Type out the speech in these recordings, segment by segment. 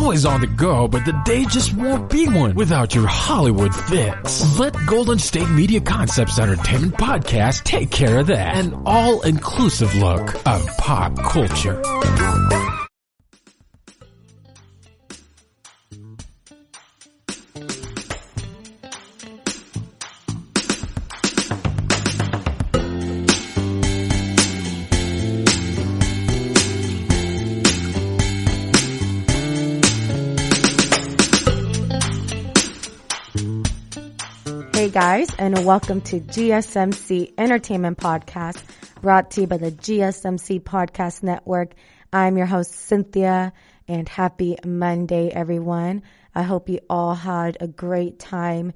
always on the go, but the day just won't be one without your Hollywood fix. Let Golden State Media Concepts Entertainment Podcast take care of that. An all-inclusive look of pop culture. Hey guys, and welcome to GSMC Entertainment Podcast, brought to you by the GSMC Podcast Network. I'm your host, Cynthia, and happy Monday, everyone. I hope you all had a great time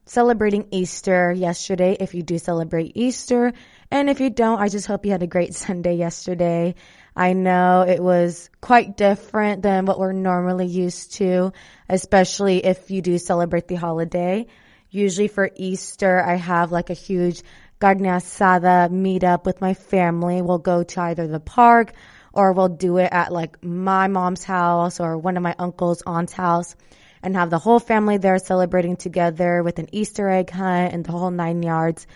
celebrating Easter yesterday, if you do celebrate Easter. And if you don't, I just hope you had a great Sunday yesterday. I know it was quite different than what we're normally used to, especially if you do celebrate the holiday. Usually for Easter, I have like a huge carne asada meetup with my family. We'll go to either the park or we'll do it at like my mom's house or one of my uncle's aunt's house and have the whole family there celebrating together with an Easter egg hunt and the whole 9 yards.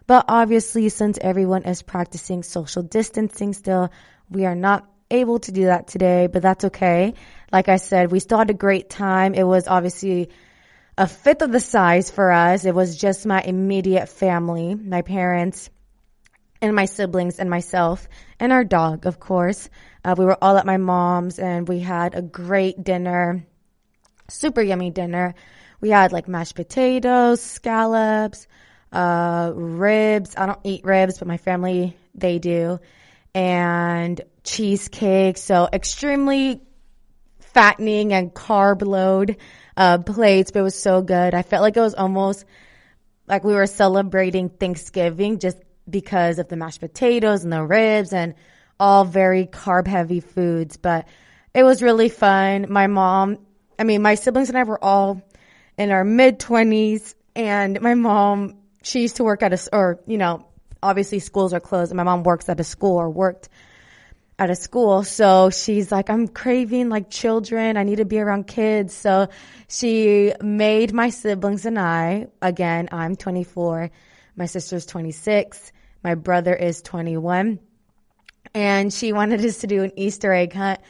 But obviously, since everyone is practicing social distancing still, we are not able to do that today, but that's okay. Like I said, we still had a great time. It was obviously a fifth of the size for us. It was just my immediate family, my parents and my siblings and myself and our dog, of course. We were all at my mom's and we had a great dinner, super yummy dinner. We had like mashed potatoes, scallops, ribs. I don't eat ribs, but my family, they do. And cheesecake. So extremely fattening and carb load plates, but it was so good. I felt like it was almost like we were celebrating Thanksgiving just because of the mashed potatoes and the ribs and all very carb heavy foods. But it was really fun. My siblings and I were all in our mid-20s, and my mom, she used to work obviously schools are closed, and my mom works at a school or worked at a school. So she's like, I'm craving like children. I need to be around kids. So she made my siblings and I, again, I'm 24. My sister's 26. My brother is 21. And she wanted us to do an Easter egg hunt.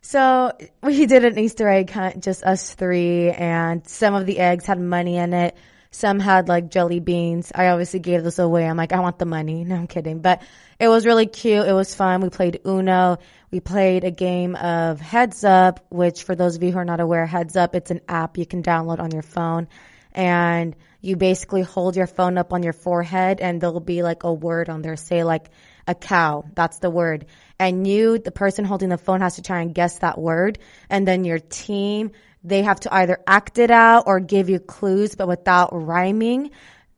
So we did an Easter egg hunt, just us three. And some of the eggs had money in it. Some had like jelly beans. I obviously gave this away. I'm like, I want the money. No, I'm kidding. But it was really cute. It was fun. We played Uno. We played a game of Heads Up, which for those of you who are not aware, Heads Up, it's an app you can download on your phone. And you basically hold your phone up on your forehead and there'll be like a word on there, say like a cow. That's the word. And you, the person holding the phone, has to try and guess that word. And then your team, they have to either act it out or give you clues, but without rhyming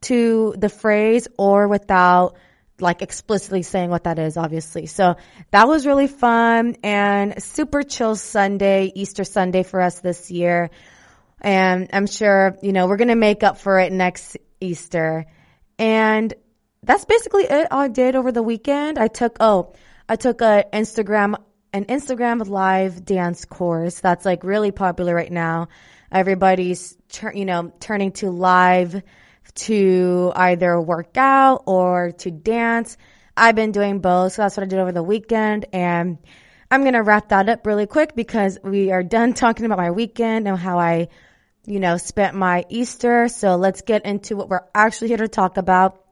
to the phrase or without like explicitly saying what that is, obviously. So that was really fun and super chill Sunday, Easter Sunday for us this year. And I'm sure, we're going to make up for it next Easter. And that's basically it I did over the weekend. I took an Instagram live dance course that's like really popular right now. Everybody's turning to live to either work out or to dance. I've been doing both, so that's what I did over the weekend. And I'm going to wrap that up really quick because we are done talking about my weekend and how I, spent my Easter. So let's get into what we're actually here to talk about.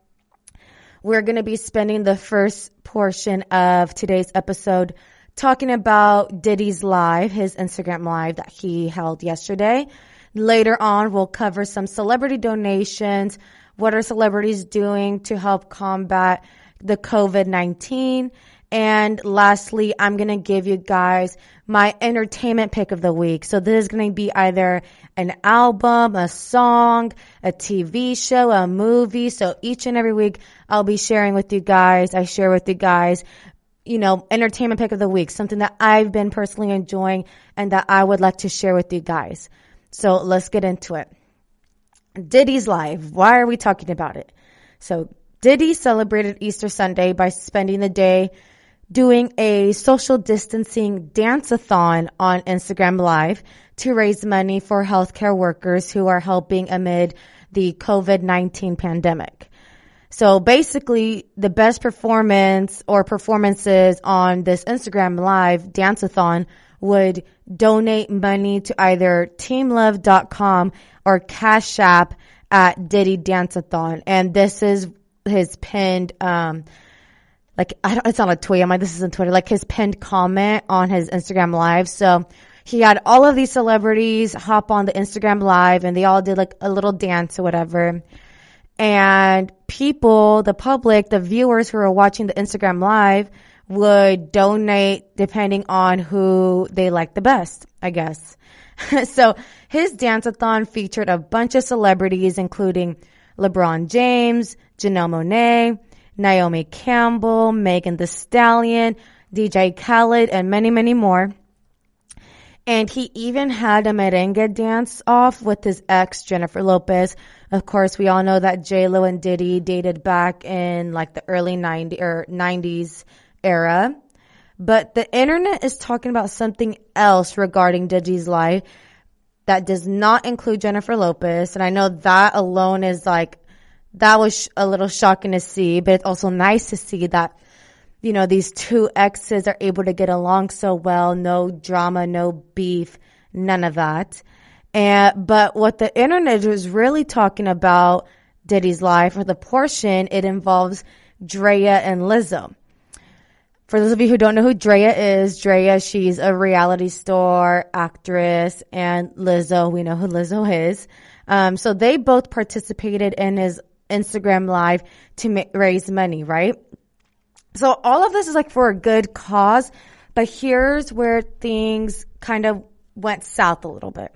We're going to be spending the first portion of today's episode talking about Diddy's live, his Instagram live that he held yesterday. Later on, we'll cover some celebrity donations. What are celebrities doing to help combat the COVID-19? And lastly, I'm going to give you guys my entertainment pick of the week. So this is going to be either an album, a song, a TV show, a movie. So each and every week, I'll be sharing with you guys. I share with you guys, entertainment pick of the week, something that I've been personally enjoying and that I would like to share with you guys. So let's get into it. Diddy's live. Why are we talking about it? So Diddy celebrated Easter Sunday by spending the day doing a social distancing dance-a-thon on Instagram Live to raise money for healthcare workers who are helping amid the COVID-19 pandemic. So basically, the best performance or performances on this Instagram Live dance-a-thon would donate money to either teamlove.com or Cash App at Diddy Dance-a-thon. And this is his pinned, it's not a tweet. This isn't Twitter. Like his pinned comment on his Instagram Live. So he had all of these celebrities hop on the Instagram Live and they all did like a little dance or whatever. And people, the public, the viewers who are watching the Instagram Live would donate depending on who they like the best, I guess. So his dance-a-thon featured a bunch of celebrities, including LeBron James, Janelle Monáe, Naomi Campbell, Megan Thee Stallion, DJ Khaled, and many, many more. And he even had a merengue dance off with his ex, Jennifer Lopez. Of course, we all know that J-Lo and Diddy dated back in like the early 90s era. But the internet is talking about something else regarding Diddy's life that does not include Jennifer Lopez. And I know that alone is like, that was a little shocking to see, but it's also nice to see that, you know, these two exes are able to get along so well. No drama, no beef, none of that. But what the internet is really talking about Diddy's life, or the portion, it involves Drea and Lizzo. For those of you who don't know who Drea is, she's a reality star actress, and Lizzo, we know who Lizzo is. So they both participated in his Instagram Live to raise money, right? So all of this is like for a good cause, but here's where things kind of went south a little bit.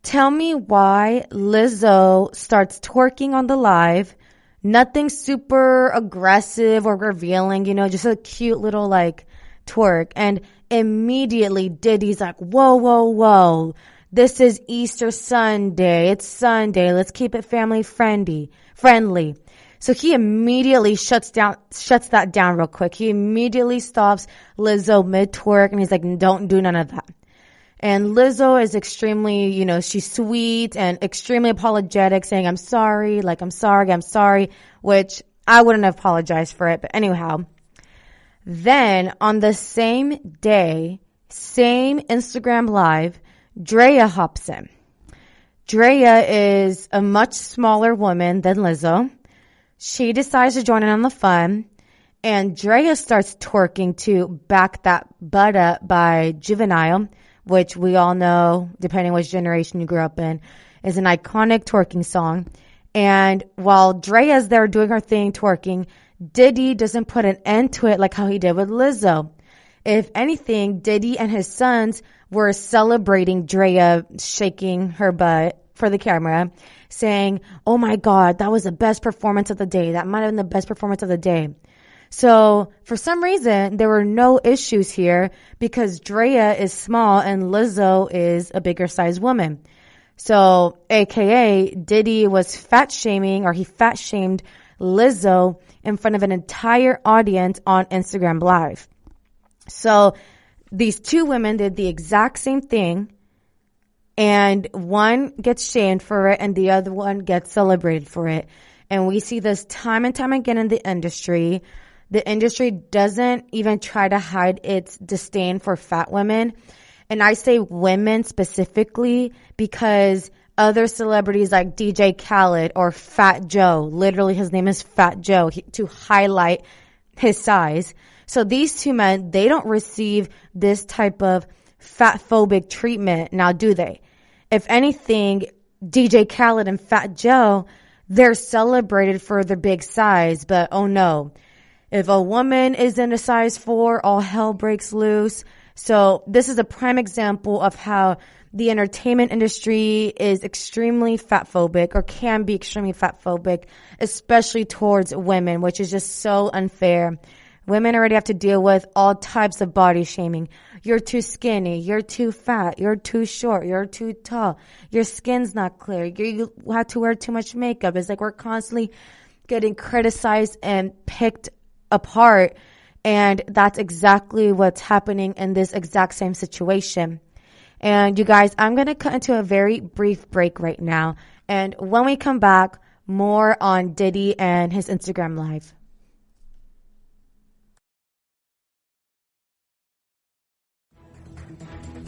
Tell me why Lizzo starts twerking on the live. Nothing super aggressive or revealing, you know, just a cute little like twerk. And immediately Diddy's like, whoa, whoa, whoa. This is Easter Sunday. It's Sunday. Let's keep it family friendly. So he immediately shuts that down real quick. He immediately stops Lizzo mid-twerk and he's like, don't do none of that. And Lizzo is extremely, you know, she's sweet and extremely apologetic, saying, I'm sorry, which I wouldn't have apologized for it. But anyhow, then on the same day, same Instagram Live, Drea hops in. Drea is a much smaller woman than Lizzo. She decides to join in on the fun, and Drea starts twerking to Back That Butt Up by Juvenile, which we all know, depending which generation you grew up in, is an iconic twerking song. And while Drea's there doing her thing twerking, Diddy doesn't put an end to it like how he did with Lizzo. If anything, Diddy and his sons were celebrating Drea shaking her butt for the camera, saying, oh my God, that was the best performance of the day. That might have been the best performance of the day. So for some reason, there were no issues here because Drea is small and Lizzo is a bigger sized woman. So AKA Diddy was he fat shamed Lizzo in front of an entire audience on Instagram Live. So these two women did the exact same thing, and one gets shamed for it and the other one gets celebrated for it. And we see this time and time again in the industry. The industry doesn't even try to hide its disdain for fat women. And I say women specifically because other celebrities like DJ Khaled or Fat Joe, literally his name is Fat Joe, to highlight his size. So these two men, they don't receive this type of fat-phobic treatment. Now, do they? If anything, DJ Khaled and Fat Joe, they're celebrated for their big size, but oh no. If a woman is in a size 4, all hell breaks loose. So this is a prime example of how the entertainment industry is extremely fat-phobic or can be extremely fat-phobic, especially towards women, which is just so unfair. Women already have to deal with all types of body shaming. You're too skinny. You're too fat. You're too short. You're too tall. Your skin's not clear. You have to wear too much makeup. It's like we're constantly getting criticized and picked apart And that's exactly what's happening in this exact same situation. And you guys, I'm going to cut into a very brief break right now. And when we come back, more on Diddy and his Instagram Live.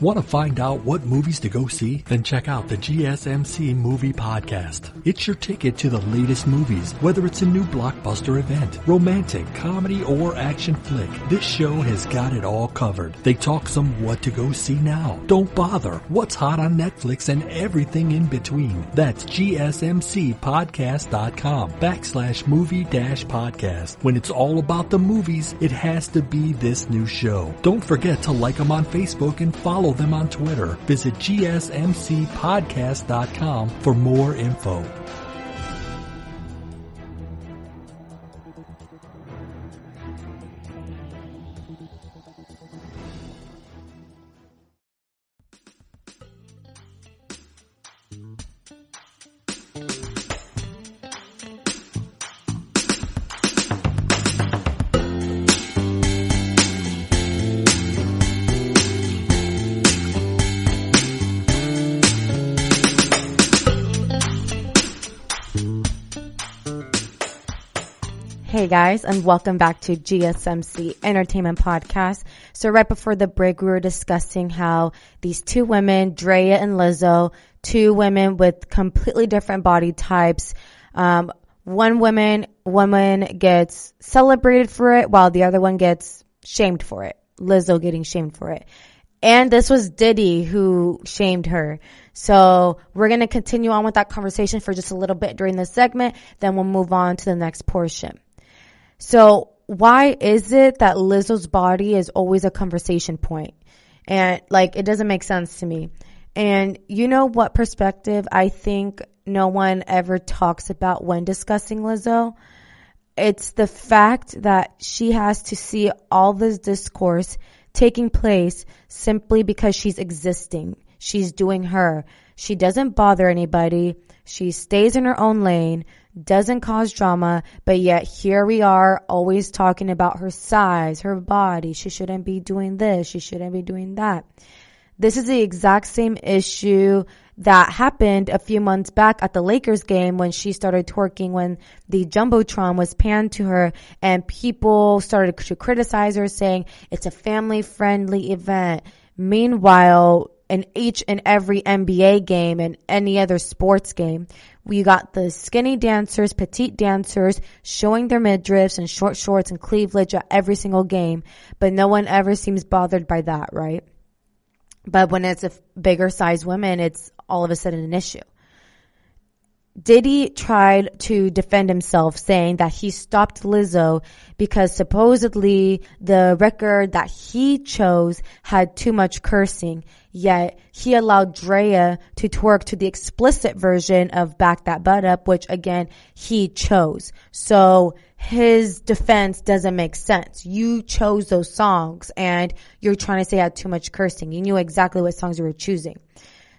Want to find out what movies to go see? Then check out the GSMC Movie Podcast. It's your ticket to the latest movies, whether it's a new blockbuster event, romantic, comedy, or action flick. This show has got it all covered. They talk some what to go see now, don't bother, what's hot on Netflix, and everything in between. That's GSMCpodcast.com/movie-podcast. When it's all about the movies, it has to be this new show. Don't forget to like them on Facebook and follow them on Twitter. Visit GSMCpodcast.com for more info. Hey guys, and welcome back to GSMC Entertainment Podcast. So right before the break, we were discussing how these two women, Drea and Lizzo, two women with completely different body types. One woman gets celebrated for it, while the other one gets shamed for it. Lizzo getting shamed for it. And this was Diddy who shamed her. So we're going to continue on with that conversation for just a little bit during this segment. Then we'll move on to the next portion. So why is it that Lizzo's body is always a conversation point? And it doesn't make sense to me. And you know what perspective I think no one ever talks about when discussing Lizzo? It's the fact that she has to see all this discourse taking place simply because she's existing. She's doing her. She doesn't bother anybody. She stays in her own lane, doesn't cause drama, but yet here we are always talking about her size, her body. She shouldn't be doing this. She shouldn't be doing that. This is the exact same issue that happened a few months back at the Lakers game when she started twerking, when the Jumbotron was panned to her and people started to criticize her, saying it's a family-friendly event. Meanwhile, in each and every NBA game and any other sports game, we got the skinny dancers, petite dancers showing their midriffs and short shorts and cleavage at every single game, but no one ever seems bothered by that, right? But when it's a bigger size women, it's all of a sudden an issue. Diddy tried to defend himself, saying that he stopped Lizzo because supposedly the record that he chose had too much cursing, yet he allowed Drea to twerk to the explicit version of Back That Butt Up, which again, he chose. So his defense doesn't make sense. You chose those songs and you're trying to say it had too much cursing. You knew exactly what songs you were choosing.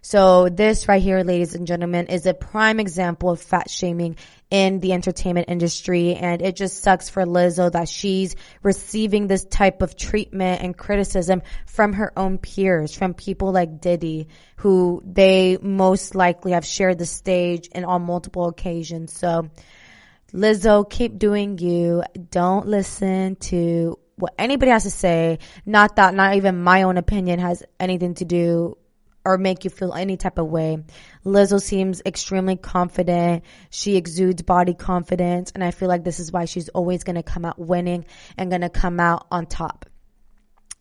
So this right here, ladies and gentlemen, is a prime example of fat shaming in the entertainment industry. And it just sucks for Lizzo that she's receiving this type of treatment and criticism from her own peers, from people like Diddy, who they most likely have shared the stage and on multiple occasions. So Lizzo, keep doing you. Don't listen to what anybody has to say. Not even my own opinion has anything to do or make you feel any type of way. Lizzo seems extremely confident. She exudes body confidence. And I feel like this is why she's always going to come out winning and going to come out on top.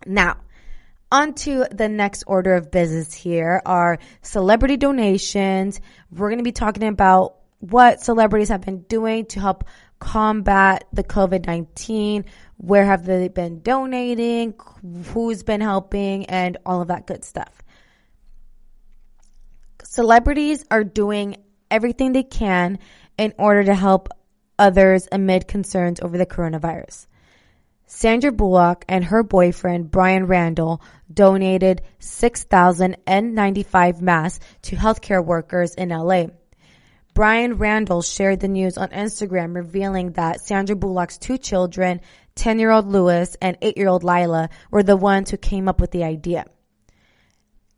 Now, on to the next order of business here are celebrity donations. We're going to be talking about what celebrities have been doing to help combat the COVID-19. Where have they been donating? Who's been helping? And all of that good stuff. Celebrities are doing everything they can in order to help others amid concerns over the coronavirus. Sandra Bullock and her boyfriend, Brian Randall, donated 6,000 N95 masks to healthcare workers in LA. Brian Randall shared the news on Instagram, revealing that Sandra Bullock's two children, 10-year-old Louis, and 8-year-old Lila were the ones who came up with the idea.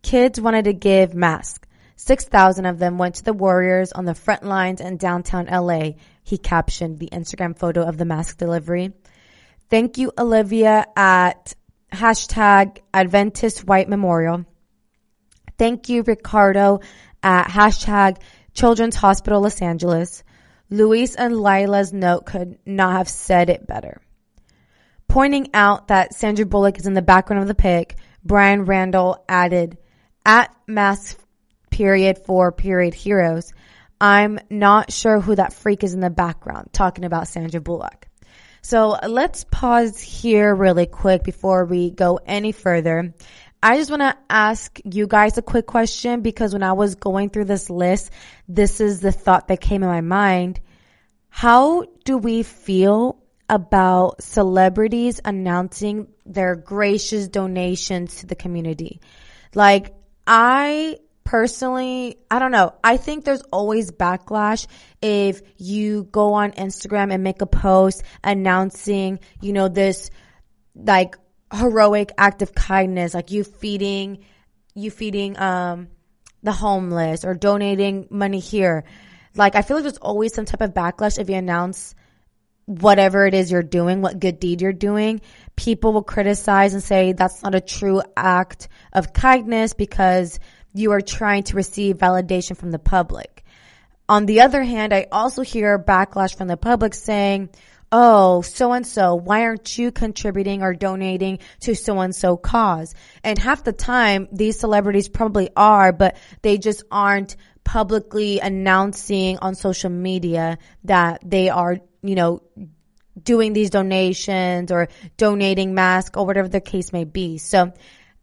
Kids wanted to give masks. 6,000 of them went to the warriors on the front lines in downtown LA, he captioned the Instagram photo of the mask delivery. Thank you, Olivia, at hashtag Adventist White Memorial. Thank you, Ricardo, at hashtag Children's Hospital Los Angeles. Luis and Lila's note could not have said it better. Pointing out that Sandra Bullock is in the background of the pic, Brian Randall added, at mask period for period heroes. I'm not sure who that freak is in the background, talking about Sandra Bullock. So let's pause here really quick before we go any further. I just want to ask you guys a quick question, because when I was going through this list, this is the thought that came in my mind. How do we feel about celebrities announcing their gracious donations to the community? Like, I personally, I don't know. I think there's always backlash if you go on Instagram and make a post announcing, this like heroic act of kindness, like you feeding the homeless or donating money here. Like, I feel like there's always some type of backlash if you announce whatever it is you're doing, what good deed you're doing. People will criticize and say that's not a true act of kindness because you are trying to receive validation from the public. On the other hand, I also hear backlash from the public saying, oh, so-and-so, why aren't you contributing or donating to so-and-so cause? And half the time, these celebrities probably are, but they just aren't publicly announcing on social media that they are, doing these donations or donating masks or whatever the case may be. So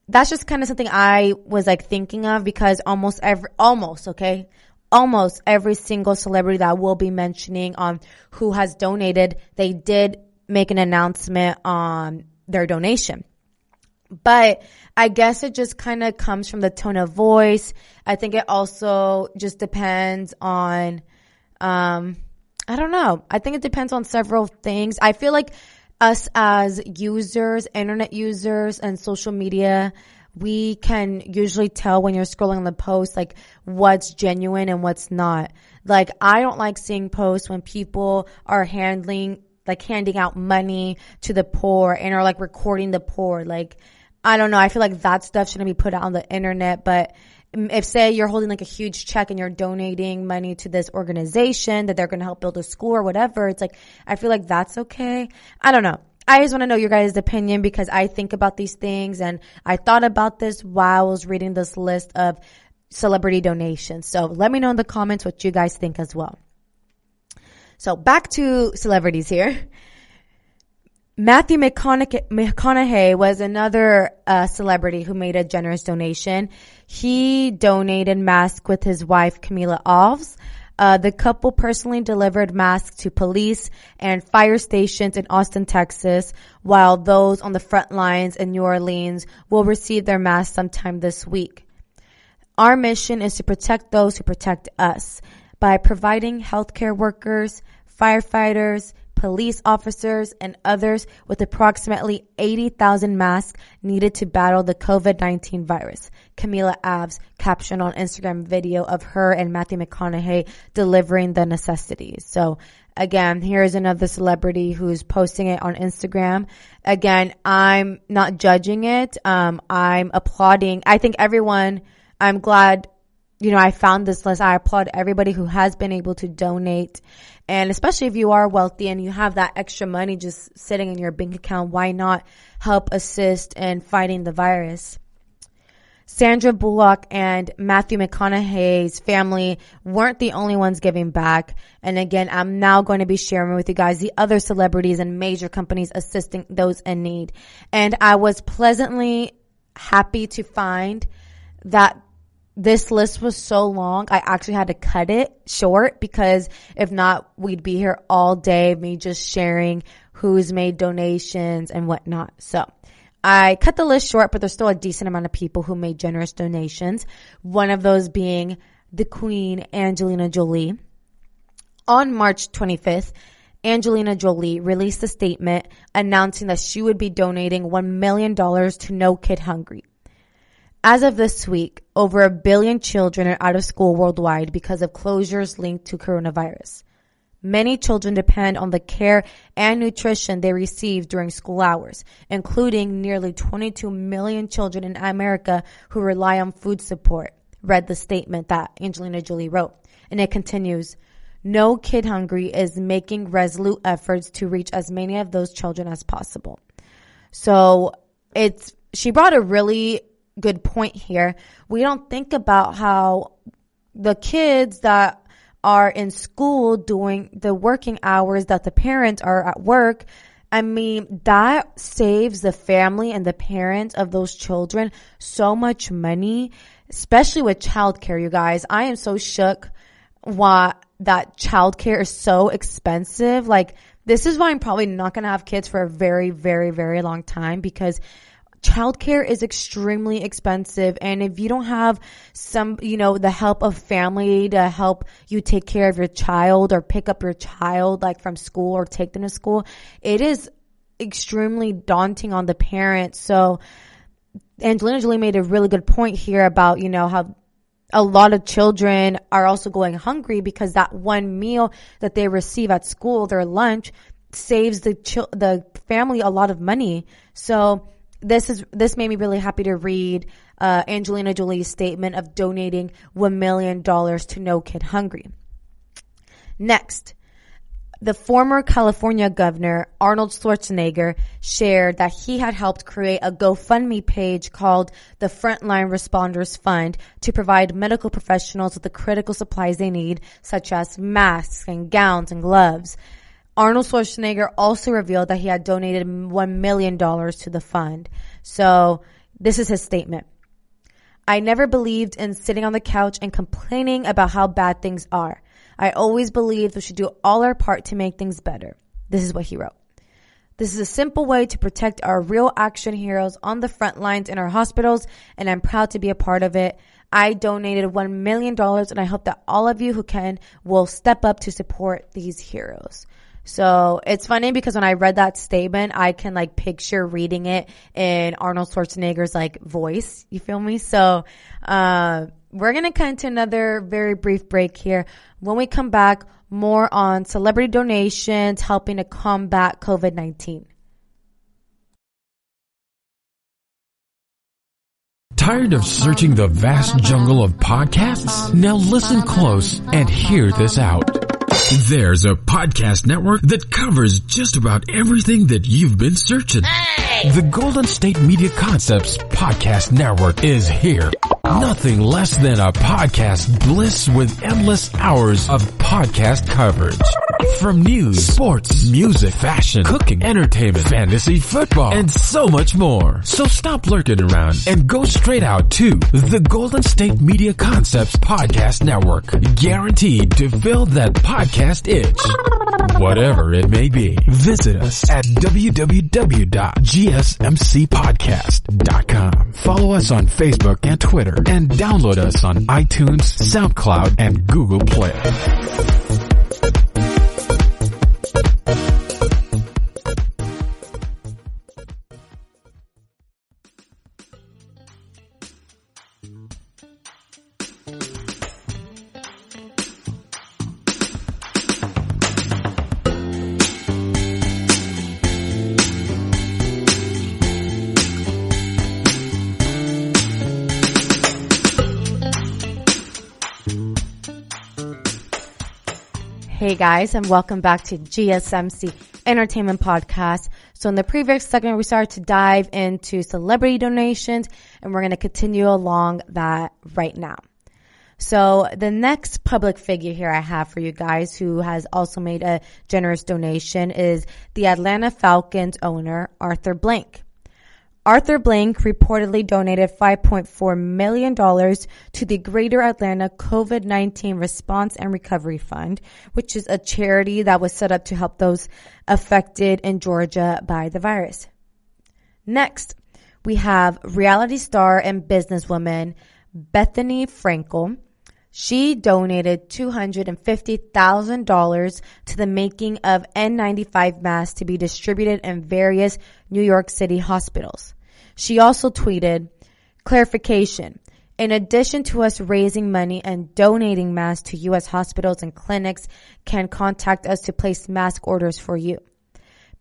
that's just kind of something I was thinking of, because almost every single celebrity that we'll be mentioning on who has donated, they did make an announcement on their donation. But I guess it just kind of comes from the tone of voice. I think it also just depends on, I don't know. I think it depends on several things. I feel like us as users, internet users and social media, we can usually tell when you're scrolling on the post, what's genuine and what's not. I don't like seeing posts when people are handing out money to the poor and are recording the poor. I don't know. I feel like that stuff shouldn't be put out on the internet. But if, say, you're holding a huge check and you're donating money to this organization that they're going to help build a school or whatever, it's I feel like that's okay. I don't know. I just want to know your guys' opinion, because I think about these things, and I thought about this while I was reading this list of celebrity donations. So let me know in the comments what you guys think as well. So back to celebrities here. Matthew McConaughey was another celebrity who made a generous donation. He donated masks with his wife, Camila Alves. The couple personally delivered masks to police and fire stations in Austin, Texas, while those on the front lines in New Orleans will receive their masks sometime this week. Our mission is to protect those who protect us by providing healthcare workers, firefighters, police officers, and others with approximately 80,000 masks needed to battle the COVID-19 virus. Camila Alves captioned on Instagram video of her and Matthew McConaughey delivering the necessities. So again, here's another celebrity who's posting it on Instagram. Again, I'm not judging it. I'm applauding. I think I'm glad, I found this list. I applaud everybody who has been able to donate. And especially if you are wealthy and you have that extra money just sitting in your bank account, why not help assist in fighting the virus? Sandra Bullock and Matthew McConaughey's family weren't the only ones giving back. And again, I'm now going to be sharing with you guys the other celebrities and major companies assisting those in need. And I was pleasantly happy to find that this list was so long, I actually had to cut it short, because if not, we'd be here all day, me just sharing who's made donations and whatnot. So I cut the list short, but there's still a decent amount of people who made generous donations. One of those being the Queen, Angelina Jolie. On March 25th, Angelina Jolie released a statement announcing that she would be donating $1 million to No Kid Hungry. As of this week, over 1 billion children are out of school worldwide because of closures linked to coronavirus. Many children depend on the care and nutrition they receive during school hours, including nearly 22 million children in America who rely on food support, read the statement that Angelina Jolie wrote. And it continues, No Kid Hungry is making resolute efforts to reach as many of those children as possible. So she brought a really good point here. We don't think about how the kids that are in school doing the working hours that the parents are at work, I mean, that saves the family and the parents of those children so much money, especially with childcare, you guys. I am so shook that childcare is so expensive. Like, this is why I'm probably not going to have kids for a very, very, very long time, because childcare is extremely expensive. And if you don't have the help of family to help you take care of your child or pick up your child like from school or take them to school, it is extremely daunting on the parents. So Angelina Jolie made a really good point here about, how a lot of children are also going hungry because that one meal that they receive at school, their lunch, saves the family a lot of money. So this made me really happy to read Angelina Jolie's statement of donating $1 million to No Kid Hungry. Next, the former California governor, Arnold Schwarzenegger, shared that he had helped create a GoFundMe page called the Frontline Responders Fund to provide medical professionals with the critical supplies they need, such as masks and gowns and gloves. Arnold Schwarzenegger also revealed that he had donated $1 million to the fund. So this is his statement. I never believed in sitting on the couch and complaining about how bad things are. I always believed we should do all our part to make things better. This is what he wrote. This is a simple way to protect our real action heroes on the front lines in our hospitals, and I'm proud to be a part of it. I donated $1 million, and I hope that all of you who can will step up to support these heroes. So it's funny because when I read that statement, I can picture reading it in Arnold Schwarzenegger's voice. You feel me? So we're going to cut into another very brief break here. When we come back, more on celebrity donations helping to combat COVID-19. Tired of searching the vast jungle of podcasts? Now listen close and hear this out. There's a podcast network that covers just about everything that you've been searching. Hey! The Golden State Media Concepts Podcast Network is here. Nothing less than a podcast bliss with endless hours of podcast coverage. From news, sports, music, fashion, cooking, entertainment, fantasy, football, and so much more. So stop lurking around and go straight out to the Golden State Media Concepts Podcast Network. Guaranteed to fill that podcast itch. Whatever it may be. Visit us at www.gsmcpodcast.com. Follow us on Facebook and Twitter, and download us on iTunes, SoundCloud, and Google Play. Hey guys, and welcome back to GSMC Entertainment Podcast. So in the previous segment, we started to dive into celebrity donations, and we're going to continue along that right now. So the next public figure here I have for you guys who has also made a generous donation is the Atlanta Falcons owner, Arthur Blank. Arthur Blank reportedly donated $5.4 million to the Greater Atlanta COVID-19 Response and Recovery Fund, which is a charity that was set up to help those affected in Georgia by the virus. Next, we have reality star and businesswoman Bethany Frankel. She donated $250,000 to the making of N95 masks to be distributed in various New York City hospitals. She also tweeted, clarification. In addition to us raising money and donating masks to U.S. hospitals and clinics can contact us to place mask orders for you.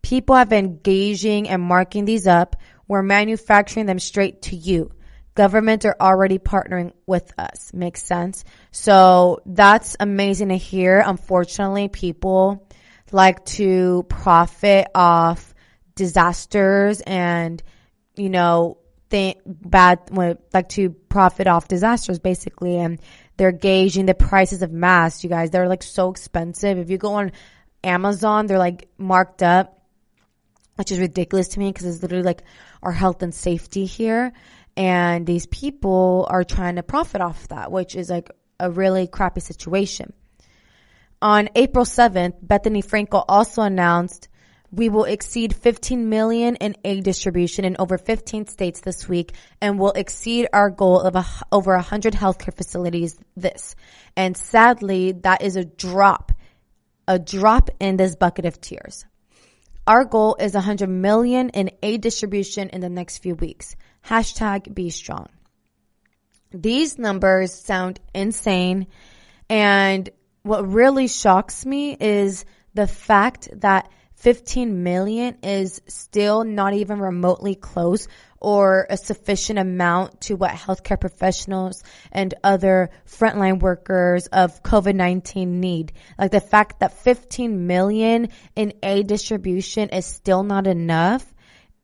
People have been engaging and marking these up. We're manufacturing them straight to you. Governments are already partnering with us. Makes sense? So that's amazing to hear. Unfortunately, people like to profit off disasters and, like to profit off disasters basically, and they're gauging the prices of masks. You guys, they're like so expensive. If you go on Amazon, they're like marked up, which is ridiculous to me because it's literally like our health and safety here, and these people are trying to profit off that, which is like a really crappy situation. On April 7th, Bethany Frankel also announced we will exceed 15 million in aid distribution in over 15 states this week and will exceed our goal of over 100 healthcare facilities this. And sadly, that is a drop in this bucket of tears. Our goal is 100 million in aid distribution in the next few weeks. #be strong. These numbers sound insane. And what really shocks me is the fact that 15 million is still not even remotely close or a sufficient amount to what healthcare professionals and other frontline workers of COVID-19 need. Like the fact that 15 million in aid distribution is still not enough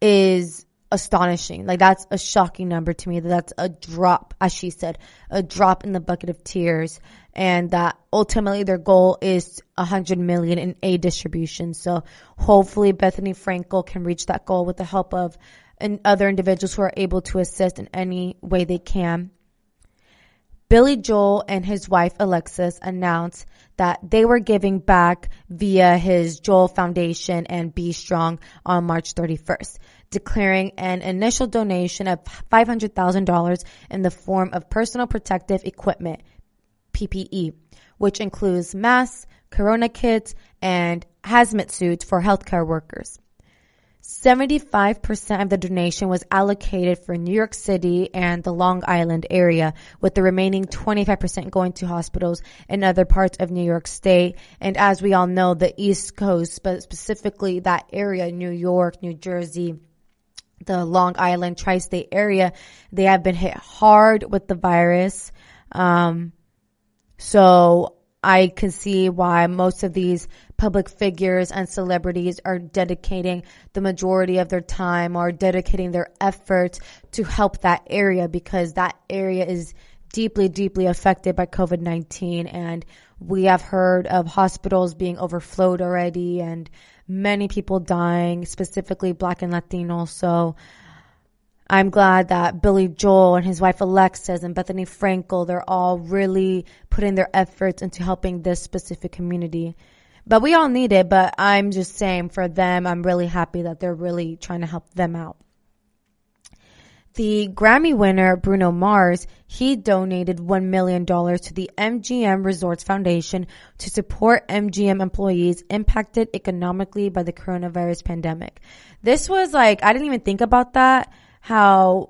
is astonishing. Like that's a shocking number to me. That's a drop, as she said, a drop in the bucket of tears, and that ultimately their goal is 100 million in aid distribution. So hopefully Bethany Frankel can reach that goal with the help of other individuals who are able to assist in any way they can. Billy Joel and his wife Alexis announced that they were giving back via his Joel Foundation and Be Strong on March 31st, declaring an initial donation of $500,000 in the form of personal protective equipment, PPE, which includes masks, corona kits, and hazmat suits for healthcare workers. 75% of the donation was allocated for New York City and the Long Island area, with the remaining 25% going to hospitals in other parts of New York State. And as we all know, the East Coast, but specifically that area, New York, New Jersey, the Long Island tri-state area, they have been hit hard with the virus. So I can see why most of these public figures and celebrities are dedicating the majority of their time or dedicating their efforts to help that area, because that area is deeply, deeply affected by COVID-19. And we have heard of hospitals being overflowed already and many people dying, specifically Black and Latino. So I'm glad that Billy Joel and his wife Alexis and Bethany Frankel, they're all really putting their efforts into helping this specific community. But we all need it, but I'm just saying for them, I'm really happy that they're really trying to help them out. The Grammy winner, Bruno Mars, he donated $1 million to the MGM Resorts Foundation to support MGM employees impacted economically by the coronavirus pandemic. This was like, I didn't even think about that. Let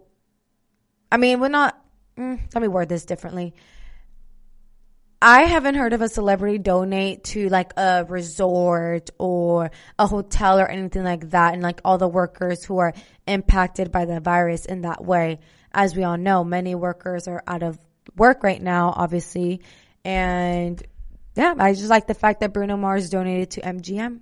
me word this differently. I haven't heard of a celebrity donate to like a resort or a hotel or anything like that, and like all the workers who are impacted by the virus in that way. As we all know, many workers are out of work right now, obviously. And yeah, I just like the fact that Bruno Mars donated to MGM.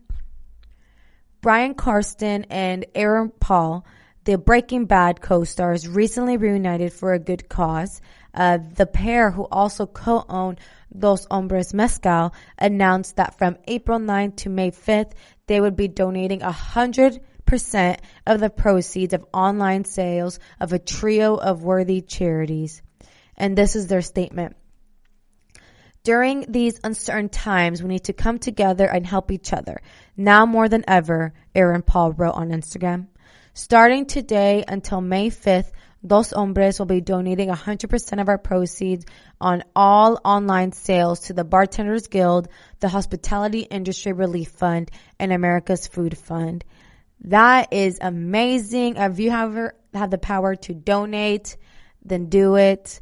Bryan Cranston and Aaron Paul, the Breaking Bad co-stars, recently reunited for a good cause. The pair, who also co-own Dos Hombres Mezcal, announced that from April 9th to May 5th, they would be donating 100% of the proceeds of online sales of a trio of worthy charities. And this is their statement. During these uncertain times, we need to come together and help each other. Now more than ever, Aaron Paul wrote on Instagram. Starting today until May 5th, Dos Hombres will be donating 100% of our proceeds on all online sales to the Bartenders Guild, the Hospitality Industry Relief Fund, and America's Food Fund. That is amazing. If you have the power to donate, then do it.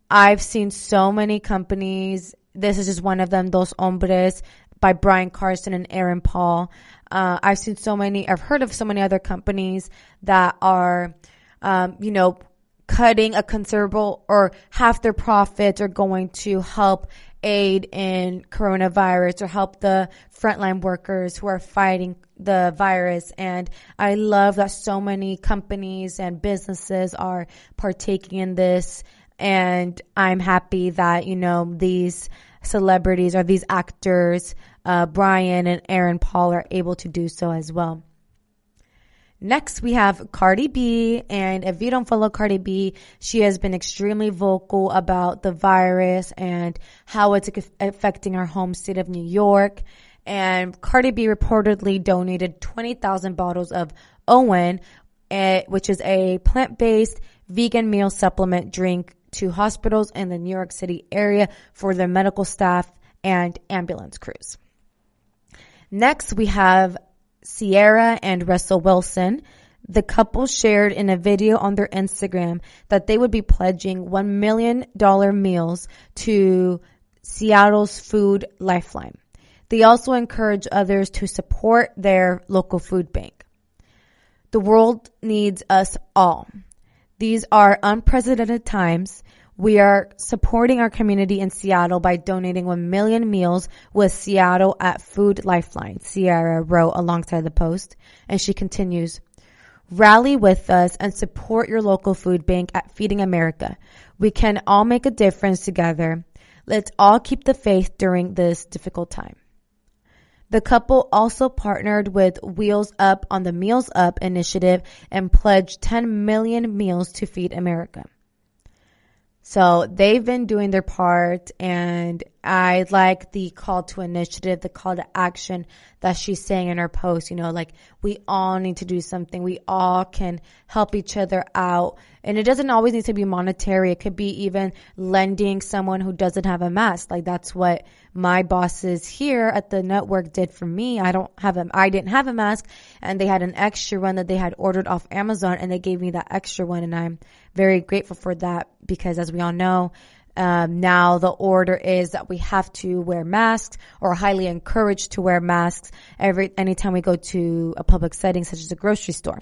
I've seen so many companies. This is just one of them, Dos Hombres by Brian Carson and Aaron Paul. I've heard of so many other companies that are, cutting a considerable or half their profits are going to help aid in coronavirus or help the frontline workers who are fighting the virus. And I love that so many companies and businesses are partaking in this. And I'm happy that, these celebrities or these actors, Brian and Aaron Paul, are able to do so as well. Next, we have Cardi B. And if you don't follow Cardi B, she has been extremely vocal about the virus and how it's affecting our home state of New York. And Cardi B reportedly donated 20,000 bottles of Owen, which is a plant-based vegan meal supplement drink, to hospitals in the New York City area for their medical staff and ambulance crews. Next, we have Sierra and Russell Wilson. The couple shared in a video on their Instagram that they would be pledging $1 million meals to Seattle's Food Lifeline. They also encourage others to support their local food bank. The world needs us all. These are unprecedented times. We are supporting our community in Seattle by donating 1 million meals with Seattle at Food Lifeline, Sierra wrote alongside the post. And she continues, rally with us and support your local food bank at Feeding America. We can all make a difference together. Let's all keep the faith during this difficult time. The couple also partnered with Wheels Up on the Meals Up initiative and pledged 10 million meals to Feed America. So they've been doing their part, and I like the call to initiative, the call to action that she's saying in her post, we all need to do something. We all can help each other out. And it doesn't always need to be monetary. It could be even lending someone who doesn't have a mask. Like that's what my bosses here at the network did for me. I didn't have a mask, and they had an extra one that they had ordered off Amazon, and they gave me that extra one. And I'm very grateful for that because, as we all know, now the order is that we have to wear masks, or highly encouraged to wear masks anytime we go to a public setting such as a grocery store.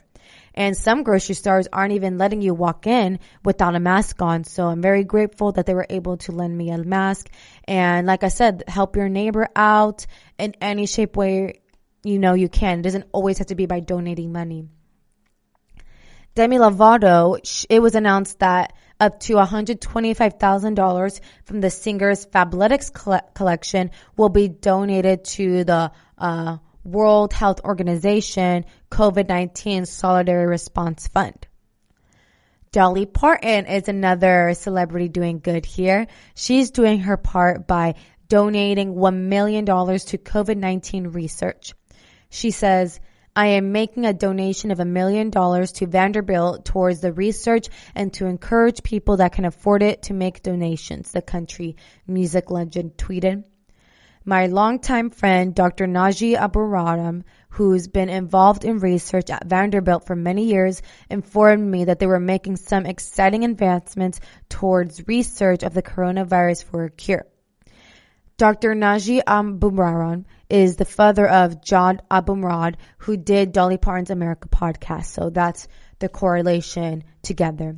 And some grocery stores aren't even letting you walk in without a mask on. So I'm very grateful that they were able to lend me a mask. And like I said, help your neighbor out in any shape, way you can. It doesn't always have to be by donating money. Demi Lovato, it was announced that up to $125,000 from the singer's Fabletics collection will be donated to the World Health Organization COVID-19 Solidarity Response Fund. Dolly Parton is another celebrity doing good here. She's doing her part by donating $1 million to COVID-19 research. She says, I am making a donation of $1 million to Vanderbilt towards the research and to encourage people that can afford it to make donations, the country music legend tweeted. My longtime friend, Dr. Naji Aburadam, who's been involved in research at Vanderbilt for many years, informed me that they were making some exciting advancements towards research of the coronavirus for a cure. Dr. Naji Aburadam is the father of Jad Abumrad, who did Dolly Parton's America podcast. So that's the correlation together.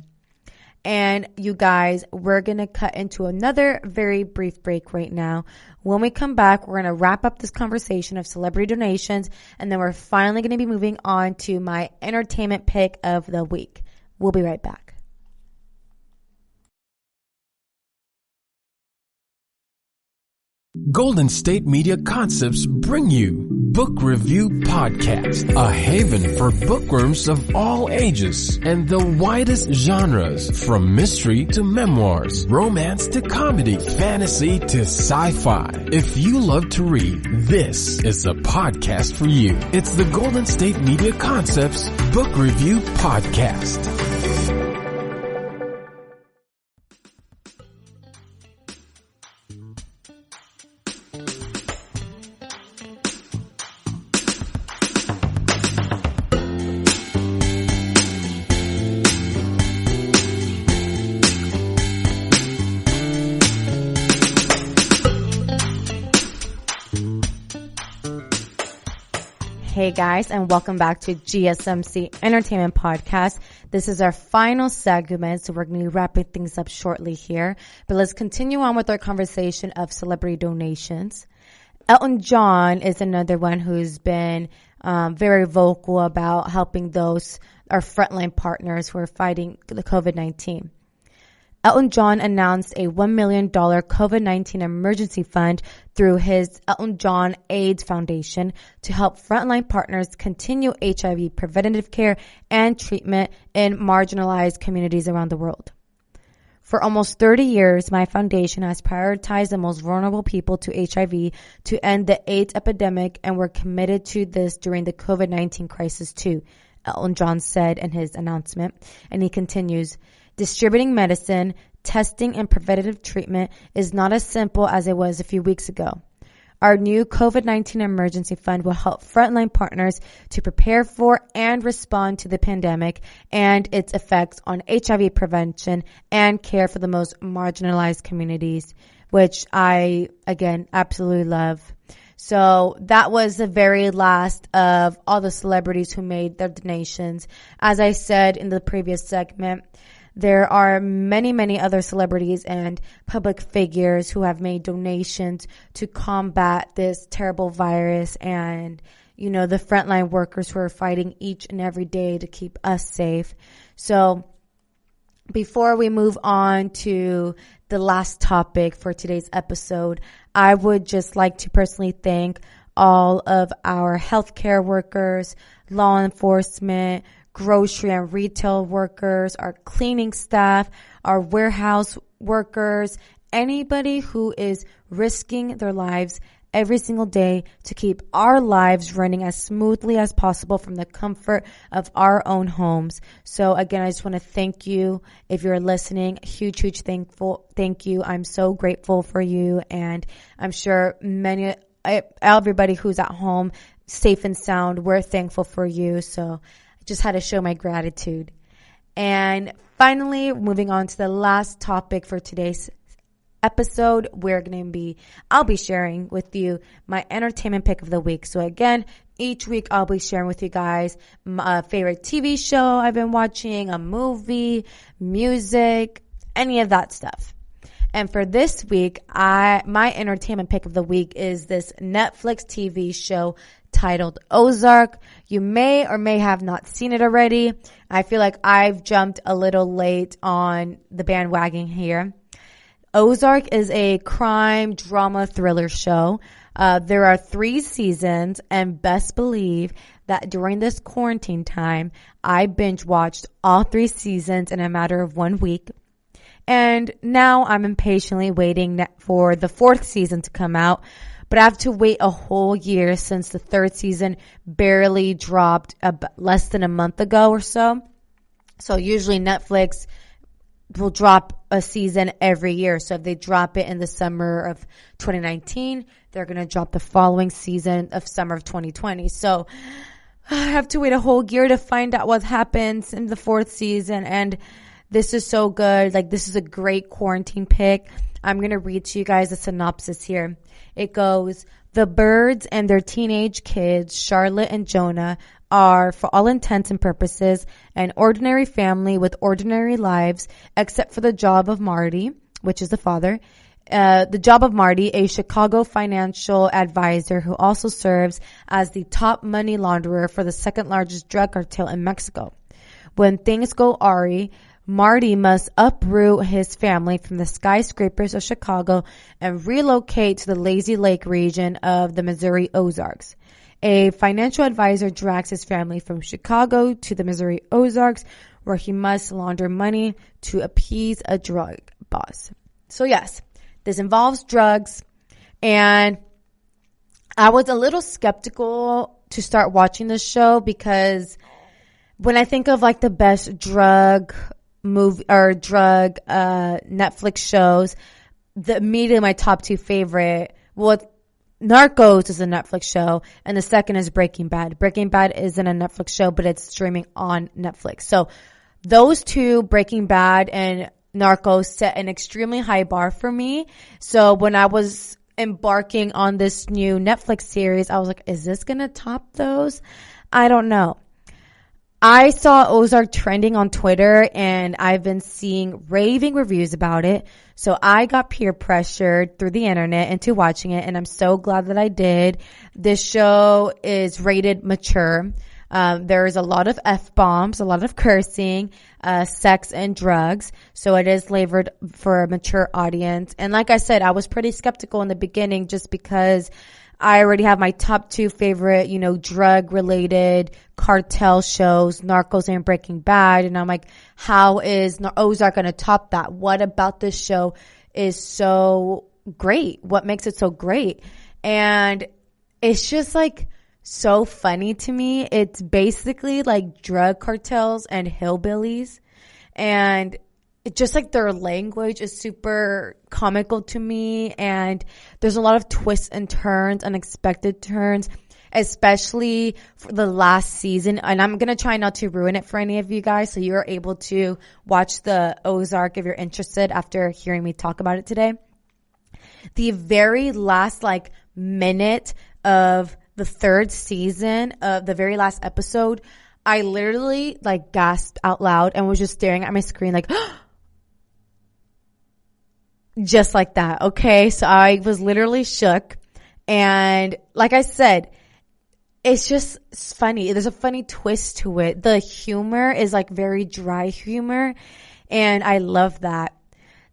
And you guys, we're going to cut into another very brief break right now. When we come back, we're going to wrap up this conversation of celebrity donations, and then we're finally going to be moving on to my entertainment pick of the week. We'll be right back. Golden State Media Concepts bring you Book Review Podcast, a haven for bookworms of all ages and the widest genres, from mystery to memoirs, romance to comedy, fantasy to sci-fi. If you love to read, this is the podcast for you. It's the Golden State Media Concepts Book Review Podcast. Hey guys, and welcome back to GSMC Entertainment Podcast. This is our final segment, so we're going to be wrapping things up shortly here. But let's continue on with our conversation of celebrity donations. Elton John is another one who's been very vocal about helping those, our frontline partners who are fighting the COVID-19. Elton John announced a $1 million COVID-19 emergency fund through his Elton John AIDS Foundation to help frontline partners continue HIV preventative care and treatment in marginalized communities around the world. For almost 30 years, my foundation has prioritized the most vulnerable people to HIV to end the AIDS epidemic, and we're committed to this during the COVID-19 crisis too, Elton John said in his announcement. And he continues, distributing medicine, testing, and preventative treatment is not as simple as it was a few weeks ago. Our new COVID-19 emergency fund will help frontline partners to prepare for and respond to the pandemic and its effects on HIV prevention and care for the most marginalized communities, which I, again, absolutely love. So that was the very last of all the celebrities who made their donations. As I said in the previous segment, there are many, many other celebrities and public figures who have made donations to combat this terrible virus and, you know, the frontline workers who are fighting each and every day to keep us safe. So before we move on to the last topic for today's episode, I would just like to personally thank all of our healthcare workers, law enforcement, grocery and retail workers, our cleaning staff, our warehouse workers, anybody who is risking their lives every single day to keep our lives running as smoothly as possible from the comfort of our own homes. So again, I just want to thank you. If you're listening, huge thank you. I'm so grateful for you. And I'm sure everybody who's at home, safe and sound, we're thankful for you. So just had to show my gratitude. And finally, moving on to the last topic for today's episode, I'll be sharing with you my entertainment pick of the week. So again, each week I'll be sharing with you guys my favorite TV show I've been watching, a movie, music, any of that stuff. And for this week, my entertainment pick of the week is this Netflix TV show titled Ozark. You may or may have not seen it already. I feel like I've jumped a little late on the bandwagon here. Ozark is a crime drama thriller show. There are 3 seasons, and best believe that during this quarantine time, I binge watched all 3 seasons in a matter of 1 week. And now I'm impatiently waiting for the 4th season to come out. But I have to wait a whole year since the 3rd season barely dropped less than a month ago or so. So usually Netflix will drop a season every year. So if they drop it in the summer of 2019, they're going to drop the following season of summer of 2020. So I have to wait a whole year to find out what happens in the 4th season. And this is so good. Like, this is a great quarantine pick. I'm going to read to you guys a synopsis here. It goes, the Birds and their teenage kids, Charlotte and Jonah, are, for all intents and purposes, an ordinary family with ordinary lives, except for the job of Marty, which is the father. The job of Marty, a Chicago financial advisor who also serves as the top money launderer for the 2nd largest drug cartel in Mexico. When things go awry, Marty must uproot his family from the skyscrapers of Chicago and relocate to the Lazy Lake region of the Missouri Ozarks. A financial advisor drags his family from Chicago to the Missouri Ozarks, where he must launder money to appease a drug boss. So yes, this involves drugs, and I was a little skeptical to start watching this show because when I think of like the best drug Netflix shows, immediately my top 2 favorite, Narcos is a Netflix show, and the second is Breaking Bad. Breaking Bad isn't a Netflix show, but it's streaming on Netflix. So those 2, Breaking Bad and Narcos, set an extremely high bar for me. So when I was embarking on this new Netflix series, I was like, is this going to top those? I don't know. I saw Ozark trending on Twitter, and I've been seeing raving reviews about it. So I got peer pressured through the internet into watching it, and I'm so glad that I did. This show is rated mature. There's a lot of F-bombs, a lot of cursing, sex and drugs. So it is labeled for a mature audience. And like I said, I was pretty skeptical in the beginning just because I already have my top 2 favorite, drug related cartel shows, Narcos and Breaking Bad. And I'm like, how is Ozark going to top that? What about this show is so great? What makes it so great? And it's just like so funny to me. It's basically like drug cartels and hillbillies. And it's just like their language is super comical to me, and there's a lot of twists and turns, unexpected turns, especially for the last season. And I'm going to try not to ruin it for any of you guys, so you're able to watch the Ozark if you're interested after hearing me talk about it today. The very last minute of the 3rd season of the very last episode, I literally gasped out loud and was just staring at my screen just like that. Okay. So I was literally shook. And like I said, it's funny. There's a funny twist to it. The humor is very dry humor. And I love that.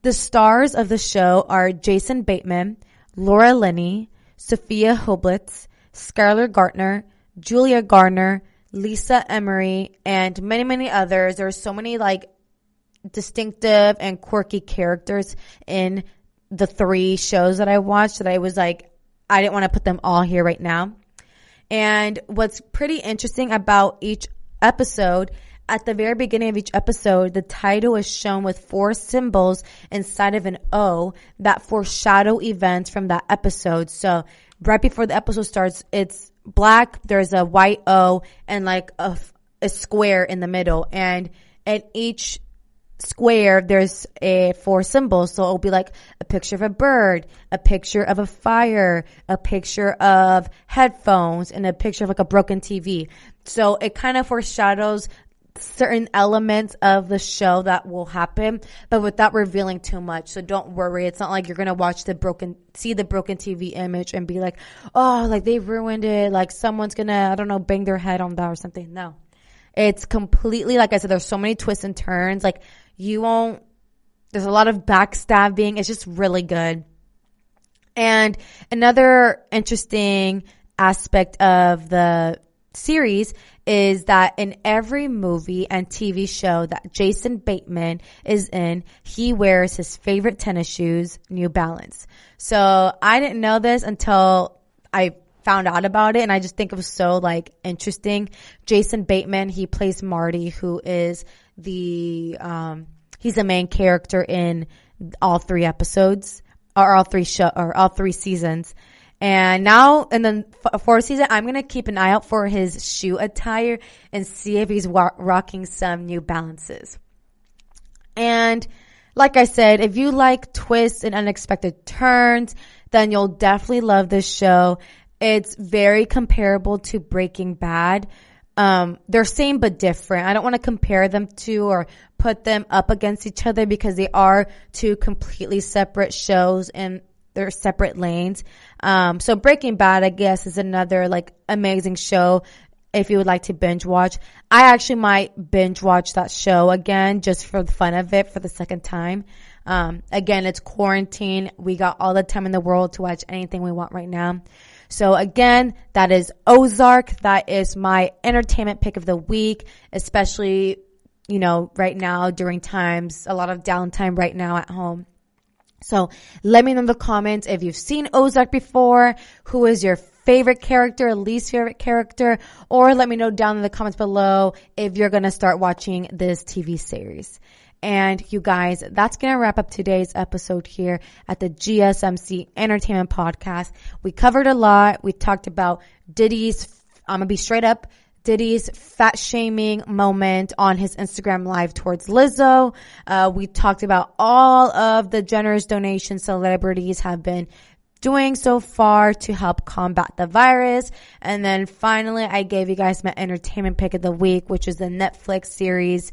The stars of the show are Jason Bateman, Laura Linney, Sophia Hublitz, Skylar Gartner, Julia Garner, Lisa Emery, and many, many others. There's so many distinctive and quirky characters in the 3 shows that I watched that I was I didn't want to put them all here right now. And what's pretty interesting about each episode, at the very beginning of each episode, the title is shown with 4 symbols inside of an O that foreshadow events from that episode. So right before the episode starts, it's black, there's a white O, and a square in the middle. And at each square, there's 4 symbols. So it'll be a picture of a bird, a picture of a fire, a picture of headphones, and a picture of a broken TV. So it kind of foreshadows certain elements of the show that will happen, but without revealing too much. So don't worry. It's not like you're going to watch see the broken TV image and be like, oh, they ruined it. Someone's going to, I don't know, bang their head on that or something. No, it's completely, like I said, there's so many twists and turns. There's a lot of backstabbing. It's just really good. And another interesting aspect of the series is that in every movie and TV show that Jason Bateman is in, he wears his favorite tennis shoes, New Balance. So I didn't know this until I found out about it, and I just think it was so interesting. Jason Bateman, he plays Marty, who is he's the main character in all 3 episodes, or all 3 seasons. And now in the 4th season, I'm going to keep an eye out for his shoe attire and see if he's rocking some New Balances. And like I said, if you like twists and unexpected turns, then you'll definitely love this show. It's very comparable to Breaking Bad. They're same but different. I don't want to compare them to or put them up against each other because they are 2 completely separate shows and they're separate lanes. So Breaking Bad, I guess, is another amazing show if you would like to binge watch. I actually might binge watch that show again just for the fun of it for the 2nd time. Again, it's quarantine. We got all the time in the world to watch anything we want right now. So again, that is Ozark. That is my entertainment pick of the week, especially, right now during times, a lot of downtime right now at home. So let me know in the comments if you've seen Ozark before, who is your favorite character, least favorite character, or let me know down in the comments below if you're going to start watching this TV series. And you guys, that's going to wrap up today's episode here at the GSMC Entertainment Podcast. We covered a lot. We talked about Diddy's, I'm going to be straight up, Diddy's fat shaming moment on his Instagram live towards Lizzo. We talked about all of the generous donations celebrities have been doing so far to help combat the virus. And then finally, I gave you guys my entertainment pick of the week, which is the Netflix series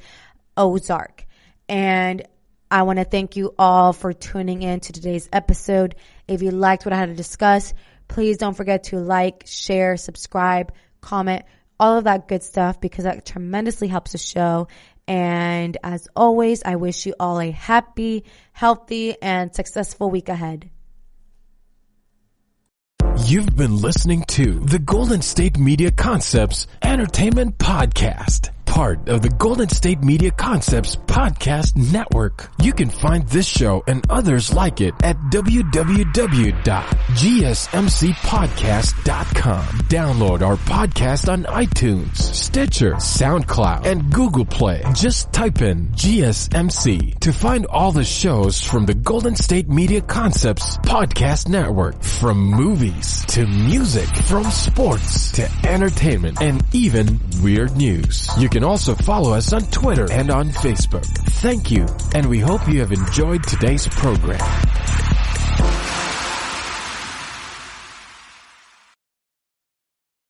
Ozark. And I want to thank you all for tuning in to today's episode. If you liked what I had to discuss, please don't forget to like, share, subscribe, comment, all of that good stuff, because that tremendously helps the show. And as always, I wish you all a happy, healthy, and successful week ahead. You've been listening to the Golden State Media Concepts Entertainment Podcast, part of the Golden State Media Concepts Podcast Network. You can find this show and others like it at www.gsmcpodcast.com. Download our podcast on iTunes, Stitcher, SoundCloud, and Google Play. Just type in GSMC to find all the shows from the Golden State Media Concepts Podcast Network. From movies to music, from sports to entertainment, and even weird news. You can also follow us on Twitter and on Facebook. Thank you, and we hope you have enjoyed today's program.